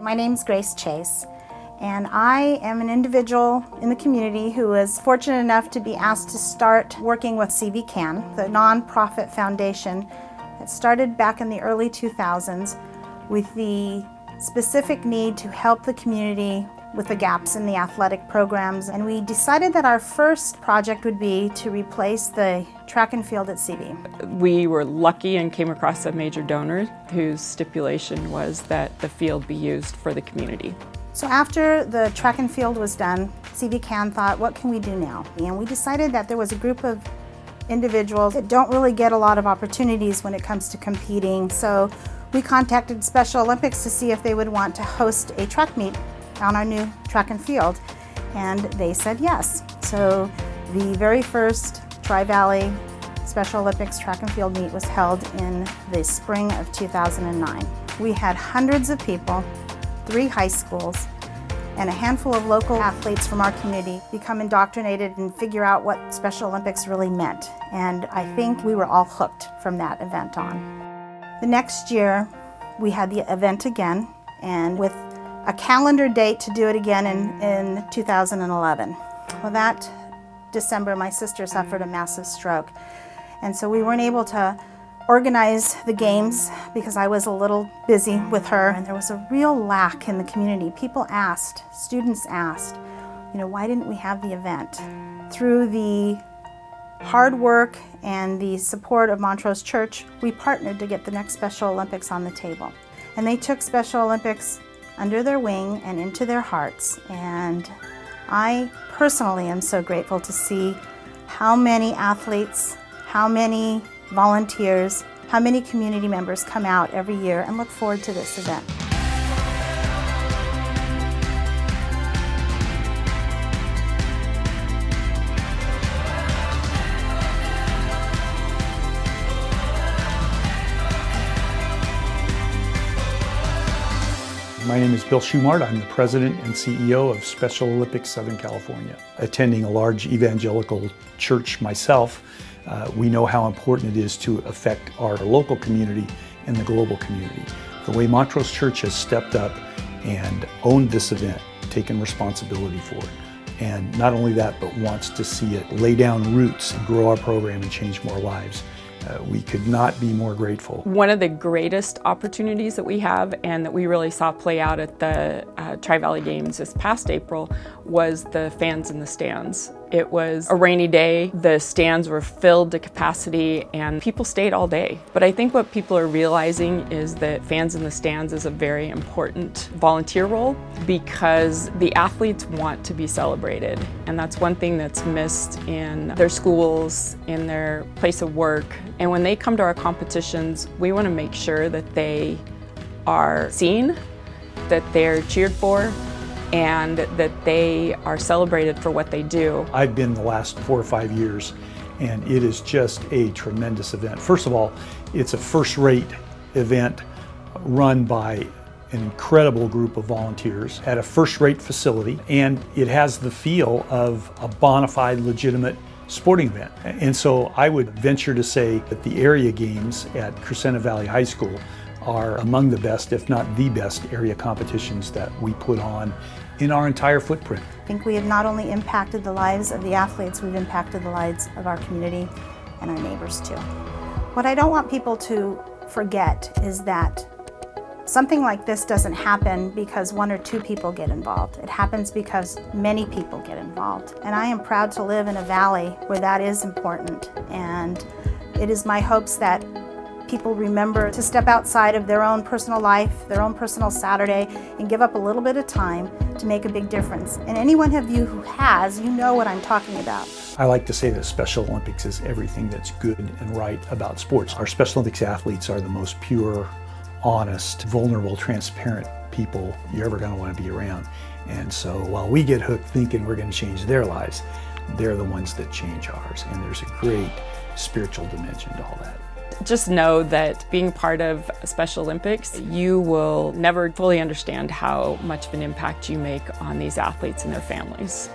My name's Grace Chase, and I am an individual in the community who was fortunate enough to be asked to start working with CV CAN, the nonprofit foundation that started back in the early 2000s with the specific need to help the community with the gaps in the athletic programs. And we decided that our first project would be to replace the track and field at CV. We were lucky and came across a major donor whose stipulation was that the field be used for the community. So after the track and field was done, CV CAN thought, what can we do now? And we decided that there was a group of individuals that don't really get a lot of opportunities when it comes to competing. So we contacted Special Olympics to see if they would want to host a track meet on our new track and field, and they said yes. So the very first Tri-Valley Special Olympics track and field meet was held in the spring of 2009. We had hundreds of people, 3 high schools, and a handful of local athletes from our community become indoctrinated and figure out what Special Olympics really meant. And I think we were all hooked from that event on. The next year, we had the event again, and with a calendar date to do it again in 2011. Well, that December, my sister suffered a massive stroke. And so we weren't able to organize the games because I was a little busy with her. And there was a real lack in the community. People asked, students asked, why didn't we have the event? Through the hard work and the support of Montrose Church, we partnered to get the next Special Olympics on the table. And they took Special Olympics under their wing and into their hearts. And I personally am so grateful to see how many athletes, how many volunteers, how many community members come out every year and look forward to this event. My name is Bill Schumart. I'm the president and CEO of Special Olympics Southern California. Attending a large evangelical church myself, we know how important it is to affect our local community and the global community. The way Montrose Church has stepped up and owned this event, taken responsibility for it, and not only that, but wants to see it lay down roots and grow our program and change more lives. We could not be more grateful. One of the greatest opportunities that we have and that we really saw play out at the Tri-Valley Games this past April was the fans in the stands. It was a rainy day, the stands were filled to capacity and people stayed all day. But I think what people are realizing is that fans in the stands is a very important volunteer role because the athletes want to be celebrated. And that's one thing that's missed in their schools, in their place of work. And when they come to our competitions, we want to make sure that they are seen, that they're cheered for, and that they are celebrated for what they do. I've been the last 4 or 5 years, and it is just a tremendous event. First of all, it's a first-rate event run by an incredible group of volunteers at a first-rate facility, and it has the feel of a bona fide, legitimate sporting event. And so I would venture to say that the area games at Crescenta Valley High School are among the best, if not the best, area competitions that we put on in our entire footprint. I think we have not only impacted the lives of the athletes, we've impacted the lives of our community and our neighbors too. What I don't want people to forget is that something like this doesn't happen because 1 or 2 people get involved. It happens because many people get involved. And I am proud to live in a valley where that is important. And it is my hopes that people remember to step outside of their own personal life, their own personal Saturday, and give up a little bit of time to make a big difference. And anyone of you who has, you know what I'm talking about. I like to say that Special Olympics is everything that's good and right about sports. Our Special Olympics athletes are the most pure, honest, vulnerable, transparent people you're ever going to want to be around. And so while we get hooked thinking we're going to change their lives, they're the ones that change ours. And there's a great spiritual dimension to all that. Just know that being part of Special Olympics, you will never fully understand how much of an impact you make on these athletes and their families.